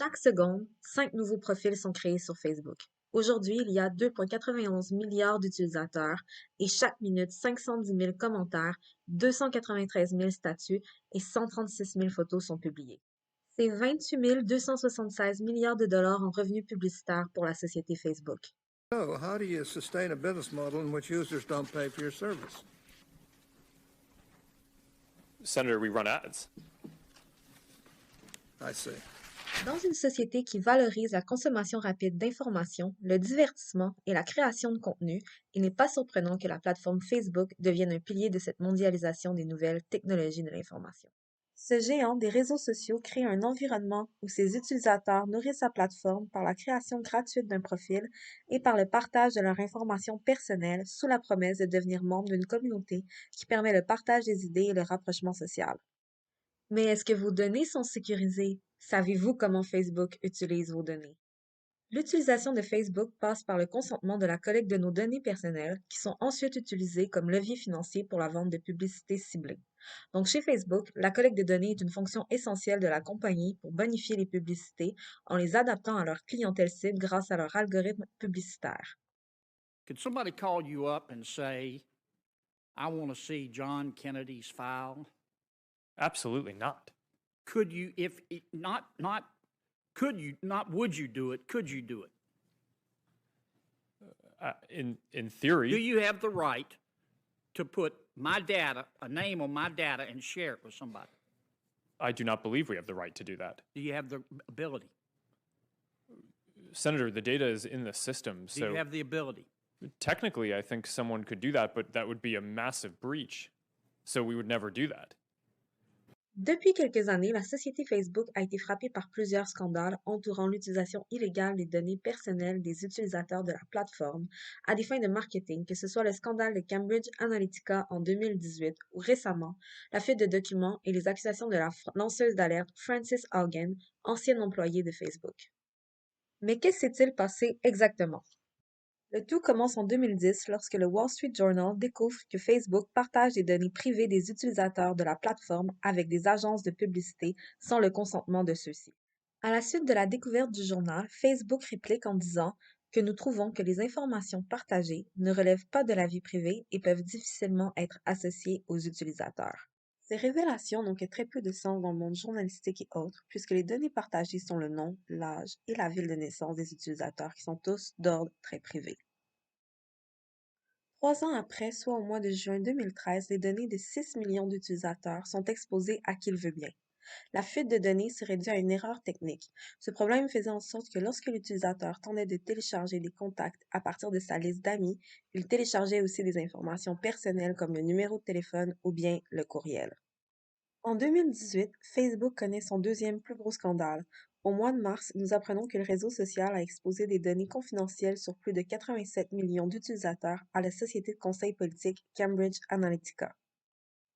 Chaque seconde, 5 nouveaux profils sont créés sur Facebook. Aujourd'hui, il y a 2,91 milliards d'utilisateurs et chaque minute, 510 000 commentaires, 293 000 statuts et 136 000 photos sont publiées. C'est 28 276 milliards de dollars en revenus publicitaires pour la société Facebook. So, how do you sustain a business model in which users don't pay for your service? Senator, we run ads. I see. Dans une société qui valorise la consommation rapide d'informations, le divertissement et la création de contenu, il n'est pas surprenant que la plateforme Facebook devienne un pilier de cette mondialisation des nouvelles technologies de l'information. Ce géant des réseaux sociaux crée un environnement où ses utilisateurs nourrissent sa plateforme par la création gratuite d'un profil et par le partage de leurs informations personnelles sous la promesse de devenir membre d'une communauté qui permet le partage des idées et le rapprochement social. Mais est-ce que vos données sont sécurisées? Savez-vous comment Facebook utilise vos données? L'utilisation de Facebook passe par le consentement de la collecte de nos données personnelles qui sont ensuite utilisées comme levier financier pour la vente de publicités ciblées. Donc chez Facebook, la collecte de données est une fonction essentielle de la compagnie pour bonifier les publicités en les adaptant à leur clientèle cible grâce à leur algorithme publicitaire. Could somebody call you up and say, I want to see John Kennedy's file? Absolutely not. Could you, if it, not, could you, not would you do it, could you do it? In theory, Do you have the right to put my data, a name on my data, and share it with somebody? I do not believe we have the right to do that. Do you have the ability? Senator, the data is in the system, Do you so have the ability? technically I think someone could do that, but that would be a massive breach. So we would never do that. Depuis quelques années, la société Facebook a été frappée par plusieurs scandales entourant l'utilisation illégale des données personnelles des utilisateurs de la plateforme à des fins de marketing, que ce soit le scandale de Cambridge Analytica en 2018 ou récemment la fuite de documents et les accusations de la lanceuse d'alerte Frances Haugen, ancienne employée de Facebook. Mais qu'est-ce qui s'est-il passé exactement? Le tout commence en 2010 lorsque le Wall Street Journal découvre que Facebook partage des données privées des utilisateurs de la plateforme avec des agences de publicité sans le consentement de ceux-ci. À la suite de la découverte du journal, Facebook réplique en disant que nous trouvons que les informations partagées ne relèvent pas de la vie privée et peuvent difficilement être associées aux utilisateurs. Ces révélations n'ont que très peu de sens dans le monde journalistique et autres, puisque les données partagées sont le nom, l'âge et la ville de naissance des utilisateurs qui sont tous d'ordre très privé. 3 ans après, soit au mois de juin 2013, les données de 6 millions d'utilisateurs sont exposées à qui le veut bien. La fuite de données serait due à une erreur technique. Ce problème faisait en sorte que lorsque l'utilisateur tentait de télécharger des contacts à partir de sa liste d'amis, il téléchargeait aussi des informations personnelles comme le numéro de téléphone ou bien le courriel. En 2018, Facebook connaît son deuxième plus gros scandale. Au mois de mars, nous apprenons que le réseau social a exposé des données confidentielles sur plus de 87 millions d'utilisateurs à la société de conseil politique Cambridge Analytica.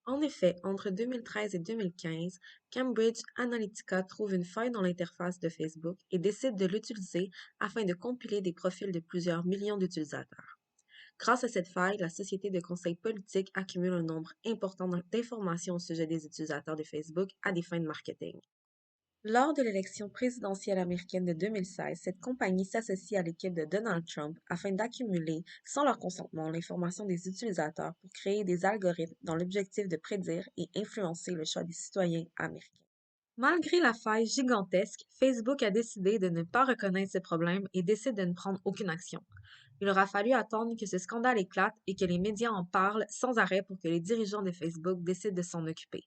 En effet, entre 2013 et 2015, Cambridge Analytica trouve une faille dans l'interface de Facebook et décide de l'utiliser afin de compiler des profils de plusieurs millions d'utilisateurs. Grâce à cette faille, la société de conseil politique accumule un nombre important d'informations au sujet des utilisateurs de Facebook à des fins de marketing. Lors de l'élection présidentielle américaine de 2016, cette compagnie s'associe à l'équipe de Donald Trump afin d'accumuler, sans leur consentement, l'information des utilisateurs pour créer des algorithmes dans l'objectif de prédire et influencer le choix des citoyens américains. Malgré la faille gigantesque, Facebook a décidé de ne pas reconnaître ce problème et décide de ne prendre aucune action. Il aura fallu attendre que ce scandale éclate et que les médias en parlent sans arrêt pour que les dirigeants de Facebook décident de s'en occuper.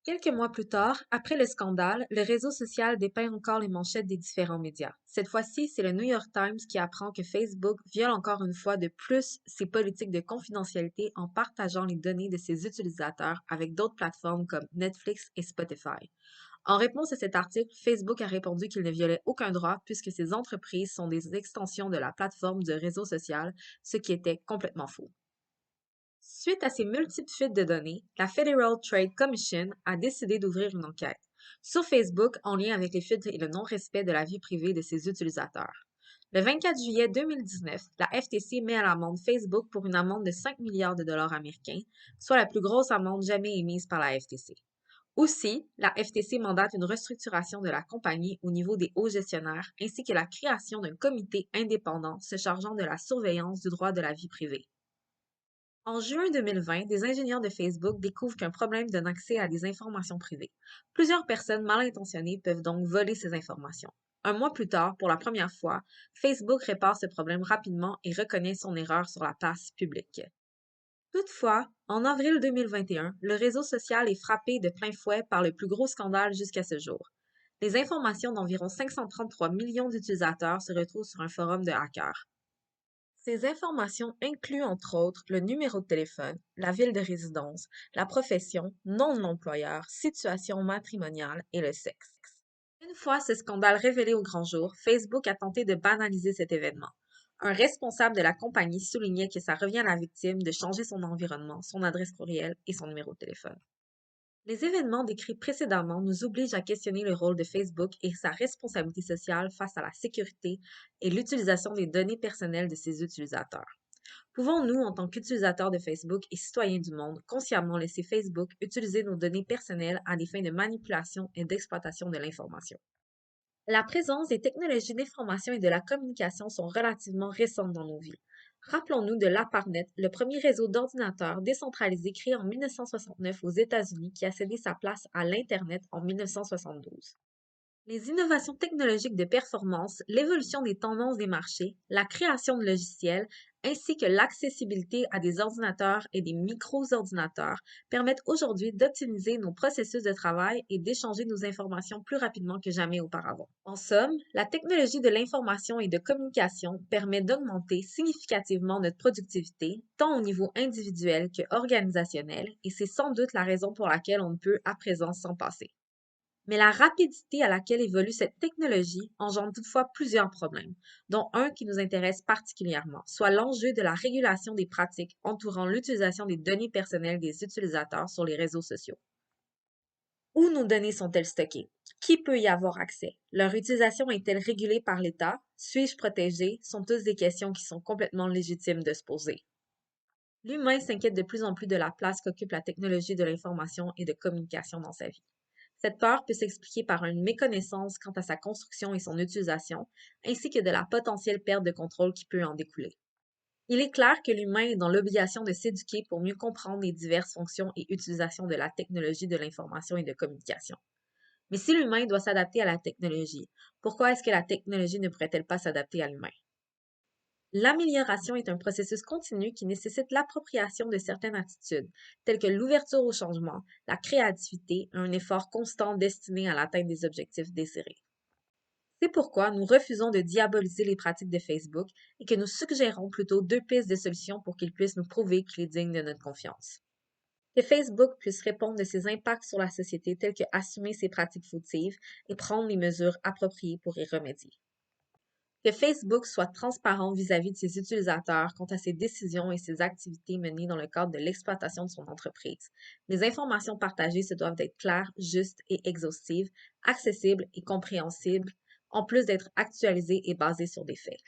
Quelques mois plus tard, après le scandale, le réseau social dépeint encore les manchettes des différents médias. Cette fois-ci, c'est le New York Times qui apprend que Facebook viole encore une fois de plus ses politiques de confidentialité en partageant les données de ses utilisateurs avec d'autres plateformes comme Netflix et Spotify. En réponse à cet article, Facebook a répondu qu'il ne violait aucun droit puisque ces entreprises sont des extensions de la plateforme du réseau social, ce qui était complètement faux. Suite à ces multiples fuites de données, la Federal Trade Commission a décidé d'ouvrir une enquête sur Facebook en lien avec les fuites et le non-respect de la vie privée de ses utilisateurs. Le 24 juillet 2019, la FTC met à l'amende Facebook pour une amende de 5 milliards de dollars américains, soit la plus grosse amende jamais émise par la FTC. Aussi, la FTC mandate une restructuration de la compagnie au niveau des hauts gestionnaires ainsi que la création d'un comité indépendant se chargeant de la surveillance du droit de la vie privée. En juin 2020, des ingénieurs de Facebook découvrent qu'un problème donne accès à des informations privées. Plusieurs personnes mal intentionnées peuvent donc voler ces informations. Un mois plus tard, pour la première fois, Facebook répare ce problème rapidement et reconnaît son erreur sur la place publique. Toutefois, en avril 2021, le réseau social est frappé de plein fouet par le plus gros scandale jusqu'à ce jour. Les informations d'environ 533 millions d'utilisateurs se retrouvent sur un forum de hackers. Ces informations incluent entre autres le numéro de téléphone, la ville de résidence, la profession, nom de l'employeur, situation matrimoniale et le sexe. Une fois ce scandale révélé au grand jour, Facebook a tenté de banaliser cet événement. Un responsable de la compagnie soulignait que ça revient à la victime de changer son environnement, son adresse courriel et son numéro de téléphone. Les événements décrits précédemment nous obligent à questionner le rôle de Facebook et sa responsabilité sociale face à la sécurité et l'utilisation des données personnelles de ses utilisateurs. Pouvons-nous, en tant qu'utilisateurs de Facebook et citoyens du monde, consciemment laisser Facebook utiliser nos données personnelles à des fins de manipulation et d'exploitation de l'information? La présence des technologies d'information et de la communication sont relativement récentes dans nos vies. Rappelons-nous de l'ARPANET, le premier réseau d'ordinateurs décentralisé créé en 1969 aux États-Unis qui a cédé sa place à l'Internet en 1972. Les innovations technologiques de performance, l'évolution des tendances des marchés, la création de logiciels, ainsi que l'accessibilité à des ordinateurs et des micro-ordinateurs permettent aujourd'hui d'optimiser nos processus de travail et d'échanger nos informations plus rapidement que jamais auparavant. En somme, la technologie de l'information et de communication permet d'augmenter significativement notre productivité, tant au niveau individuel que organisationnel, et c'est sans doute la raison pour laquelle on ne peut à présent s'en passer. Mais la rapidité à laquelle évolue cette technologie engendre toutefois plusieurs problèmes, dont un qui nous intéresse particulièrement, soit l'enjeu de la régulation des pratiques entourant l'utilisation des données personnelles des utilisateurs sur les réseaux sociaux. Où nos données sont-elles stockées? Qui peut y avoir accès? Leur utilisation est-elle régulée par l'État? Suis-je protégé? Sont toutes des questions qui sont complètement légitimes de se poser. L'humain s'inquiète de plus en plus de la place qu'occupe la technologie de l'information et de communication dans sa vie. Cette peur peut s'expliquer par une méconnaissance quant à sa construction et son utilisation, ainsi que de la potentielle perte de contrôle qui peut en découler. Il est clair que l'humain est dans l'obligation de s'éduquer pour mieux comprendre les diverses fonctions et utilisations de la technologie de l'information et de communication. Mais si l'humain doit s'adapter à la technologie, pourquoi est-ce que la technologie ne pourrait-elle pas s'adapter à l'humain? L'amélioration est un processus continu qui nécessite l'appropriation de certaines attitudes, telles que l'ouverture au changement, la créativité et un effort constant destiné à l'atteinte des objectifs désirés. C'est pourquoi nous refusons de diaboliser les pratiques de Facebook et que nous suggérons plutôt deux pistes de solutions pour qu'il puisse nous prouver qu'il est digne de notre confiance. Que Facebook puisse répondre de ses impacts sur la société tels que assumer ses pratiques fautives et prendre les mesures appropriées pour y remédier. Que Facebook soit transparent vis-à-vis de ses utilisateurs quant à ses décisions et ses activités menées dans le cadre de l'exploitation de son entreprise. Les informations partagées se doivent d'être claires, justes et exhaustives, accessibles et compréhensibles, en plus d'être actualisées et basées sur des faits.